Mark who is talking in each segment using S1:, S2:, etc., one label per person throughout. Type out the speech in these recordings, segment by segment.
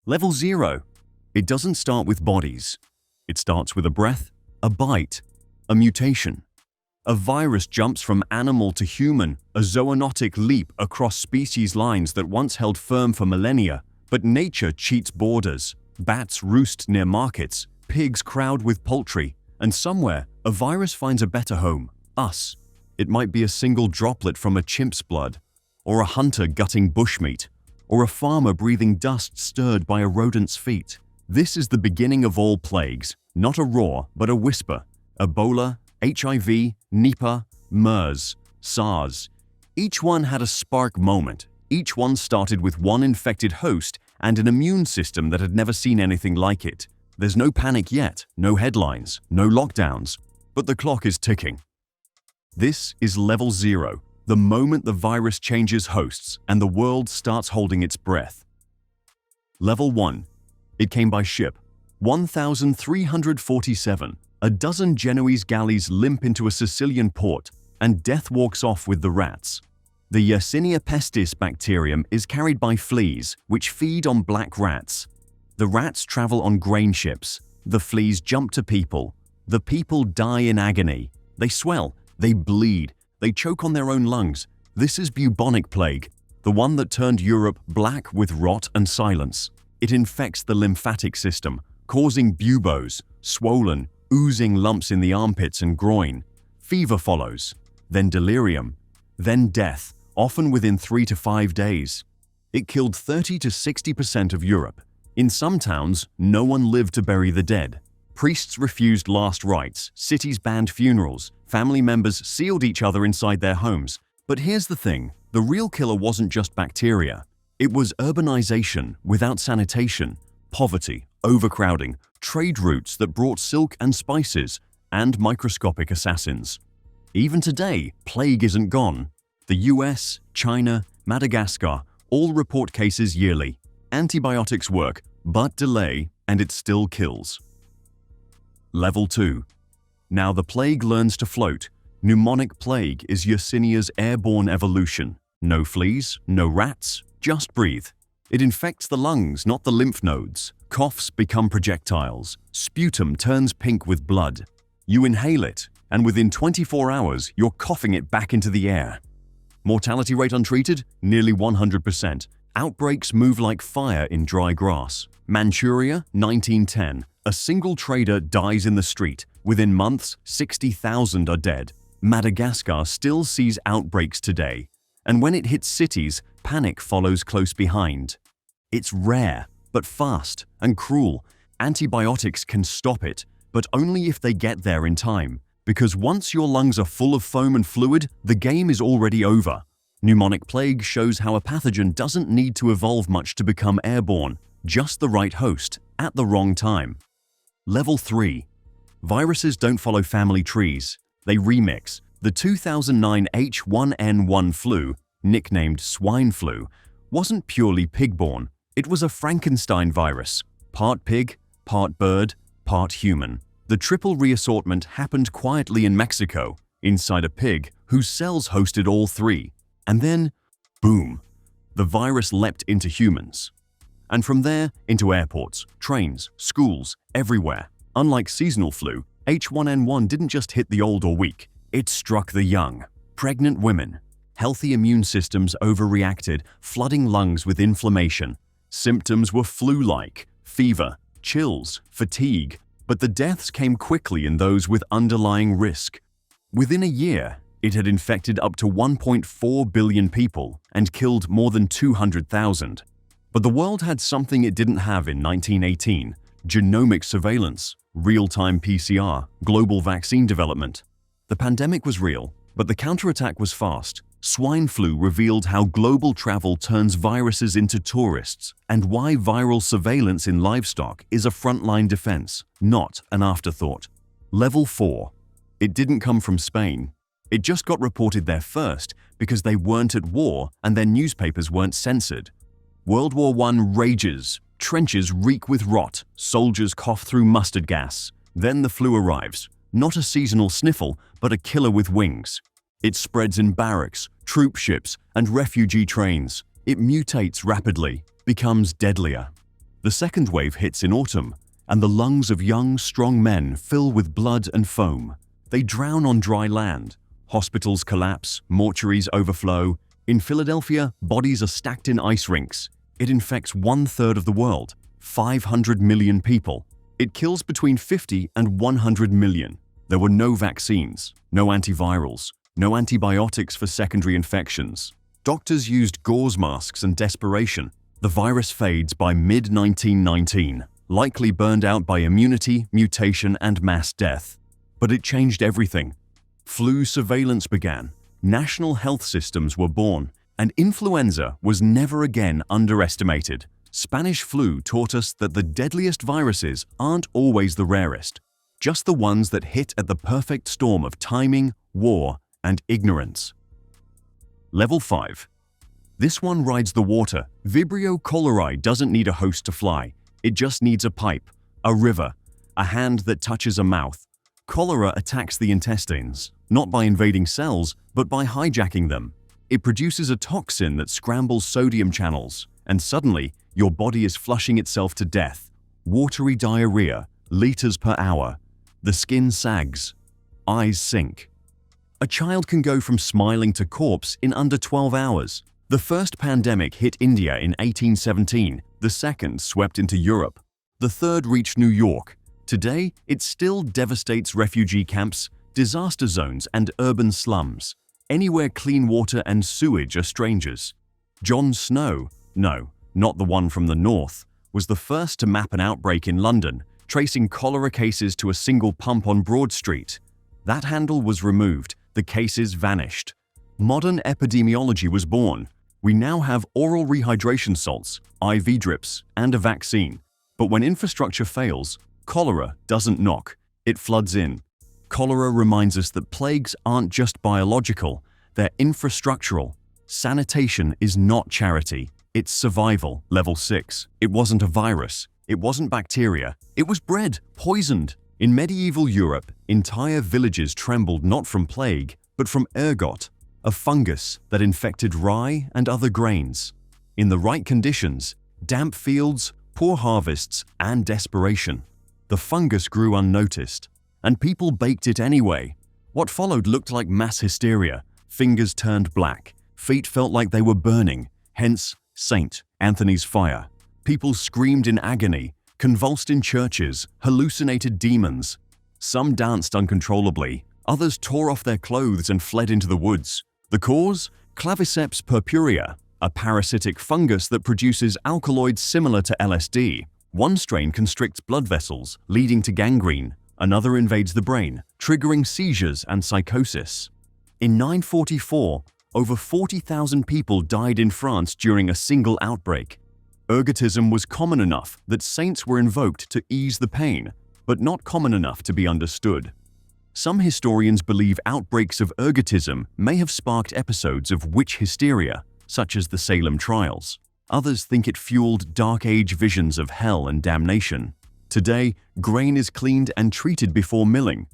S1: Level 0. It doesn't start with bodies. It starts with a breath, a bite, a mutation. A virus jumps from animal to human, a zoonotic leap across species lines that once held firm for millennia. But nature cheats borders. Bats roost near markets, pigs crowd with poultry, and somewhere, a virus finds a better home, us. It might be a single droplet from a chimp's blood, or a hunter gutting bushmeat, or a farmer breathing dust stirred by a rodent's feet. This is the beginning of all plagues, not a roar, but a whisper. Ebola, HIV, Nipah, MERS, SARS. Each one had a spark moment. Each one started with one infected host and an immune system that had never seen anything like it. There's no panic yet, no headlines, no lockdowns, but the clock is ticking. This is level 0, the moment the virus changes hosts and the world starts holding its breath. Level 1. It came by ship. 1347. A dozen Genoese galleys limp into a Sicilian port, and death walks off with the rats. The Yersinia pestis bacterium is carried by fleas, which feed on black rats. The rats travel on grain ships. The fleas jump to people. The people die in agony. They swell. They bleed. They choke on their own lungs. This is Bubonic Plague, the one that turned Europe black with rot and silence. It infects the lymphatic system, causing buboes, swollen, oozing lumps in the armpits and groin. Fever follows, then delirium, then death, often within 3 to 5 days. It killed 30 to 60% of Europe. In some towns, no one lived to bury the dead. Priests refused last rites, cities banned funerals, family members sealed each other inside their homes. But here's the thing, the real killer wasn't just bacteria. It was urbanization without sanitation, poverty, overcrowding, trade routes that brought silk and spices, and microscopic assassins. Even today, plague isn't gone. The US, China, Madagascar all report cases yearly. Antibiotics work, but delay, and it still kills. Level 2. Now the plague learns to float. Pneumonic plague is Yersinia's airborne evolution. No fleas, no rats, just breathe. It infects the lungs, not the lymph nodes. Coughs become projectiles. Sputum turns pink with blood. You inhale it, and within 24 hours, you're coughing it back into the air. Mortality rate untreated? Nearly 100%. Outbreaks move like fire in dry grass. Manchuria, 1910. A single trader dies in the street. Within months, 60,000 are dead. Madagascar still sees outbreaks today. And when it hits cities, panic follows close behind. It's rare, but fast and cruel. Antibiotics can stop it, but only if they get there in time. Because once your lungs are full of foam and fluid, the game is already over. Pneumonic plague shows how a pathogen doesn't need to evolve much to become airborne, just the right host, at the wrong time. Level 3. Viruses don't follow family trees. They remix. The 2009 H1N1 flu, nicknamed swine flu, wasn't purely pig-borne. It was a Frankenstein virus, part pig, part bird, part human. The triple reassortment happened quietly in Mexico, inside a pig whose cells hosted all three. And then, boom, the virus leapt into humans. And from there, into airports, trains, schools, everywhere. Unlike seasonal flu, H1N1 didn't just hit the old or weak. It struck the young, pregnant women. Healthy immune systems overreacted, flooding lungs with inflammation. Symptoms were flu-like, fever, chills, fatigue, but the deaths came quickly in those with underlying risk. Within a year, it had infected up to 1.4 billion people and killed more than 200,000. But the world had something it didn't have in 1918: genomic surveillance, real-time PCR, global vaccine development. The pandemic was real, but the counterattack was fast. Swine flu revealed how global travel turns viruses into tourists and why viral surveillance in livestock is a frontline defense, not an afterthought. Level 4. It didn't come from Spain. It just got reported there first because they weren't at war and their newspapers weren't censored. World War I rages. Trenches reek with rot. Soldiers cough through mustard gas. Then the flu arrives. Not a seasonal sniffle, but a killer with wings. It spreads in barracks, troop ships, and refugee trains. It mutates rapidly, becomes deadlier. The second wave hits in autumn, and the lungs of young, strong men fill with blood and foam. They drown on dry land. Hospitals collapse, mortuaries overflow. In Philadelphia, bodies are stacked in ice rinks. It infects 1/3 of the world, 500 million people. It kills between 50 and 100 million. There were no vaccines, no antivirals, no antibiotics for secondary infections. Doctors used gauze masks and desperation. The virus fades by mid-1919, likely burned out by immunity, mutation, and mass death. But it changed everything. Flu surveillance began, national health systems were born, and influenza was never again underestimated. Spanish flu taught us that the deadliest viruses aren't always the rarest, just the ones that hit at the perfect storm of timing, war, and ignorance. Level 5. This one rides the water. Vibrio cholerae doesn't need a host to fly. It just needs a pipe, a river, a hand that touches a mouth. Cholera attacks the intestines, not by invading cells, but by hijacking them. It produces a toxin that scrambles sodium channels, and suddenly, your body is flushing itself to death. Watery diarrhea, liters per hour. The skin sags. Eyes sink. A child can go from smiling to corpse in under 12 hours. The first pandemic hit India in 1817. The second swept into Europe. The third reached New York. Today, it still devastates refugee camps, disaster zones, and urban slums. Anywhere clean water and sewage are strangers. John Snow, no, not the one from the north, was the first to map an outbreak in London, tracing cholera cases to a single pump on Broad Street. That handle was removed, the cases vanished. Modern epidemiology was born. We now have oral rehydration salts, IV drips, and a vaccine. But when infrastructure fails, cholera doesn't knock, it floods in. Cholera reminds us that plagues aren't just biological, they're infrastructural. Sanitation is not charity, it's survival. Level 6. It wasn't a virus, it wasn't bacteria, it was bread, poisoned. In medieval Europe, entire villages trembled not from plague, but from ergot, a fungus that infected rye and other grains. In the right conditions, damp fields, poor harvests, and desperation, the fungus grew unnoticed, and people baked it anyway. What followed looked like mass hysteria. Fingers turned black, feet felt like they were burning, hence Saint Anthony's fire. People screamed in agony, convulsed in churches, hallucinated demons. Some danced uncontrollably, others tore off their clothes and fled into the woods. The cause? Claviceps purpurea, a parasitic fungus that produces alkaloids similar to LSD. One strain constricts blood vessels, leading to gangrene. Another invades the brain, triggering seizures and psychosis. In 944, over 40,000 people died in France during a single outbreak. Urgotism was common enough that saints were invoked to ease the pain, but not common enough to be understood. Some historians believe outbreaks of urgotism may have sparked episodes of witch hysteria, such as the Salem trials. Others think it fueled Dark Age visions of hell and damnation. Today, grain is cleaned and treated before milling,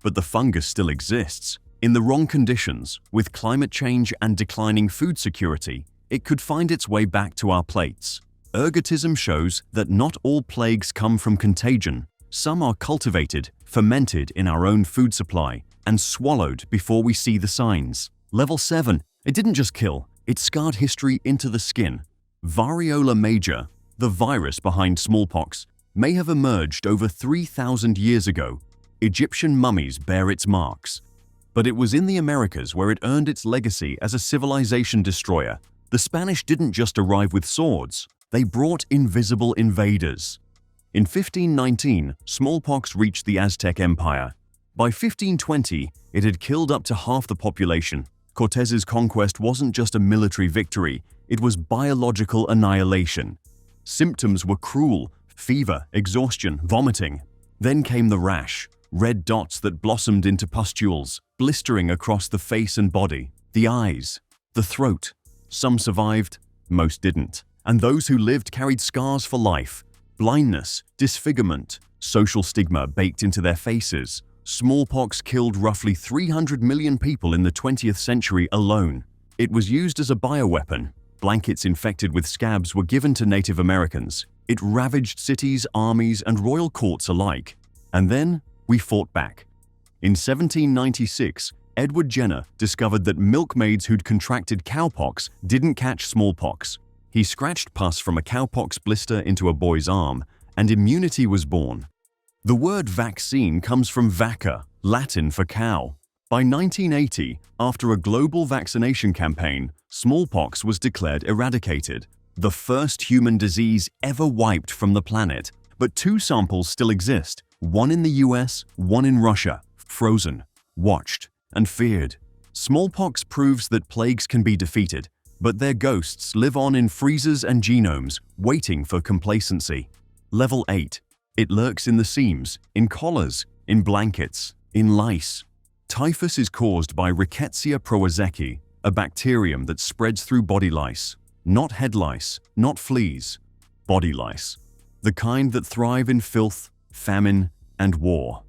S1: but the fungus still exists. In the wrong conditions, with climate change and declining food security, it could find its way back to our plates. Urgotism shows that not all plagues come from contagion. Some are cultivated, fermented in our own food supply, and swallowed before we see the signs. Level 7. It didn't just kill, it scarred history into the skin. Variola major, the virus behind smallpox, may have emerged over 3,000 years ago. Egyptian mummies bear its marks. But it was in the Americas where it earned its legacy as a civilization destroyer. The Spanish didn't just arrive with swords, they brought invisible invaders. In 1519, smallpox reached the Aztec Empire. By 1520, it had killed up to half the population. Cortez's conquest wasn't just a military victory, it was biological annihilation. Symptoms were cruel: fever, exhaustion, vomiting. Then came the rash, red dots that blossomed into pustules, blistering across the face and body, the eyes, the throat. Some survived, most didn't. And those who lived carried scars for life: blindness, disfigurement, social stigma baked into their faces. Smallpox killed roughly 300 million people in the 20th century alone. It was used as a bioweapon. Blankets infected with scabs were given to Native Americans. It ravaged cities, armies, and royal courts alike. And then we fought back. In 1796, Edward Jenner discovered that milkmaids who'd contracted cowpox didn't catch smallpox. He scratched pus from a cowpox blister into a boy's arm, and immunity was born. The word vaccine comes from vacca, Latin for cow. By 1980, after a global vaccination campaign, smallpox was declared eradicated, the first human disease ever wiped from the planet. But two samples still exist, one in the US, one in Russia, frozen, watched, and feared. Smallpox proves that plagues can be defeated, but their ghosts live on in freezers and genomes, waiting for complacency. Level 8. It lurks in the seams, in collars, in blankets, in lice. Typhus is caused by Rickettsia prowazekii, a bacterium that spreads through body lice. Not head lice, not fleas. Body lice. The kind that thrive in filth, famine, and war.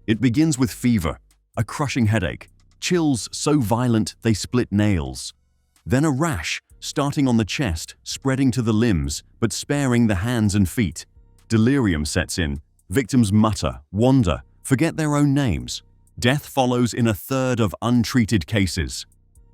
S1: It begins with fever, a crushing headache, chills so violent they split nails. Then a rash, starting on the chest, spreading to the limbs, but sparing the hands and feet. Delirium sets in. Victims mutter, wander, forget their own names. Death follows in a third of untreated cases.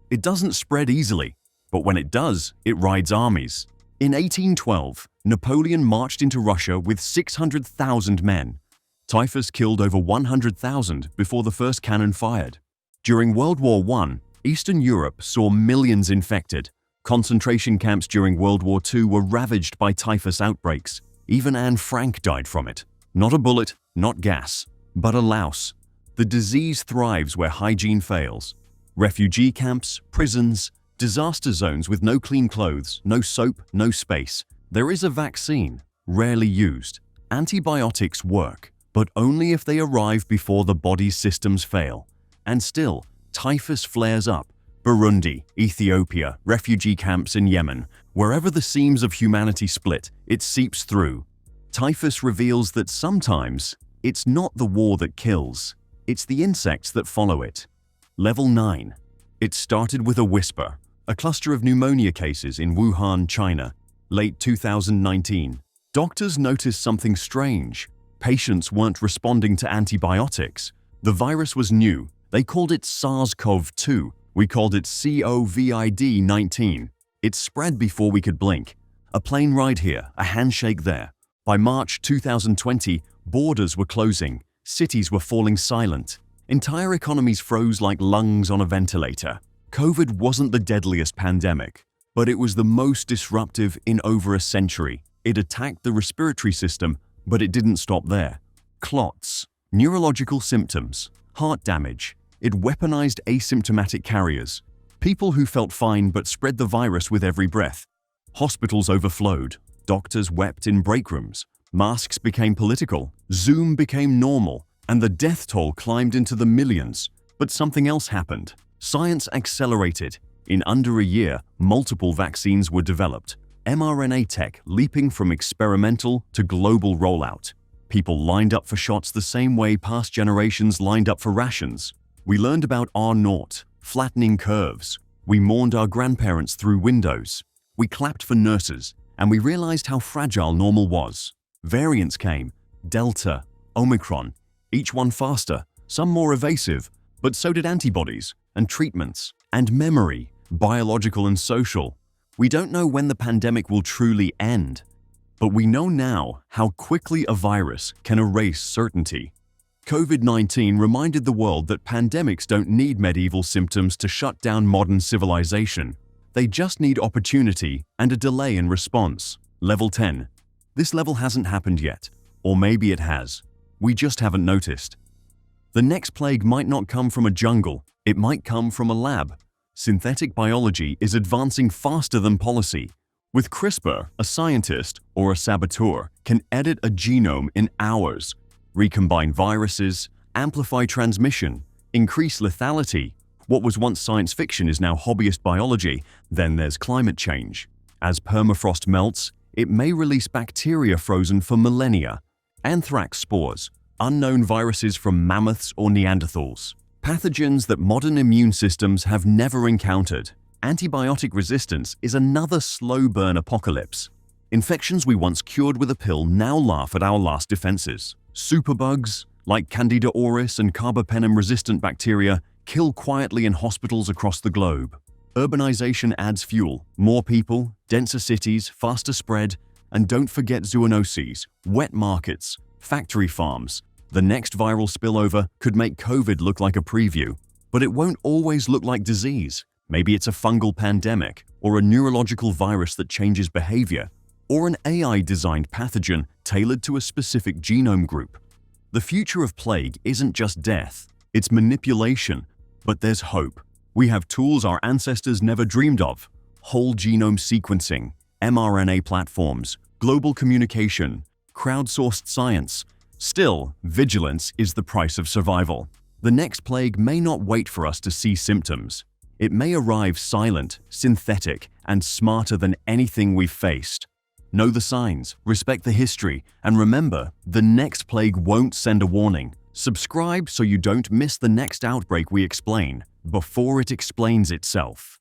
S1: It doesn't spread easily, but when it does, it rides armies. In 1812, Napoleon marched into Russia with 600,000 men. Typhus killed over 100,000 before the first cannon fired. During World War I, Eastern Europe saw millions infected. Concentration camps during World War II were ravaged by typhus outbreaks. Even Anne Frank died from it. Not a bullet, not gas, but a louse. The disease thrives where hygiene fails. Refugee camps, prisons, disaster zones with no clean clothes, no soap, no space. There is a vaccine, rarely used. Antibiotics work, but only if they arrive before the body's systems fail. And still, typhus flares up. Burundi, Ethiopia, refugee camps in Yemen. Wherever the seams of humanity split, it seeps through. Typhus reveals that sometimes it's not the war that kills, it's the insects that follow it. Level 9. It started with a whisper, a cluster of pneumonia cases in Wuhan, China, late 2019. Doctors noticed something strange. Patients weren't responding to antibiotics. The virus was new. They called it SARS-CoV-2. We called it COVID-19. It spread before we could blink. A plane ride here, a handshake there. By March 2020, borders were closing. Cities were falling silent. Entire economies froze like lungs on a ventilator. COVID wasn't the deadliest pandemic, but it was the most disruptive in over a century. It attacked the respiratory system, but it didn't stop there. Clots, neurological symptoms, heart damage. It weaponized asymptomatic carriers, people who felt fine but spread the virus with every breath. Hospitals overflowed. Doctors wept in break rooms. Masks became political. Zoom became normal. And the death toll climbed into the millions. But something else happened. Science accelerated. In under a year, multiple vaccines were developed. mRNA tech leaping from experimental to global rollout. People lined up for shots the same way past generations lined up for rations. We learned about R0, flattening curves. We mourned our grandparents through windows. We clapped for nurses, and we realized how fragile normal was. Variants came, Delta, Omicron, each one faster, some more evasive, but so did antibodies, and treatments, and memory, biological and social. We don't know when the pandemic will truly end, but we know now how quickly a virus can erase certainty. COVID-19 reminded the world that pandemics don't need medieval symptoms to shut down modern civilization. They just need opportunity and a delay in response. Level 10. This level hasn't happened yet, or maybe it has. We just haven't noticed. The next plague might not come from a jungle, it might come from a lab. Synthetic biology is advancing faster than policy. With CRISPR, a scientist or a saboteur can edit a genome in hours, recombine viruses, amplify transmission, increase lethality. What was once science fiction is now hobbyist biology. Then there's climate change. As permafrost melts, it may release bacteria frozen for millennia. Anthrax spores, unknown viruses from mammoths or Neanderthals. Pathogens that modern immune systems have never encountered. Antibiotic resistance is another slow burn apocalypse. Infections we once cured with a pill now laugh at our last defenses. Superbugs, like Candida auris and carbapenem-resistant bacteria, kill quietly in hospitals across the globe. Urbanization adds fuel. More people, denser cities, faster spread, and don't forget zoonoses, wet markets, factory farms. The next viral spillover could make COVID look like a preview, but it won't always look like disease. Maybe it's a fungal pandemic, or a neurological virus that changes behavior, or an AI-designed pathogen tailored to a specific genome group. The future of plague isn't just death, it's manipulation, but there's hope. We have tools our ancestors never dreamed of: whole genome sequencing, mRNA platforms, global communication, crowdsourced science. Still, vigilance is the price of survival. The next plague may not wait for us to see symptoms. It may arrive silent, synthetic, and smarter than anything we've faced. Know the signs, respect the history, and remember, the next plague won't send a warning. Subscribe so you don't miss the next outbreak we explain before it explains itself.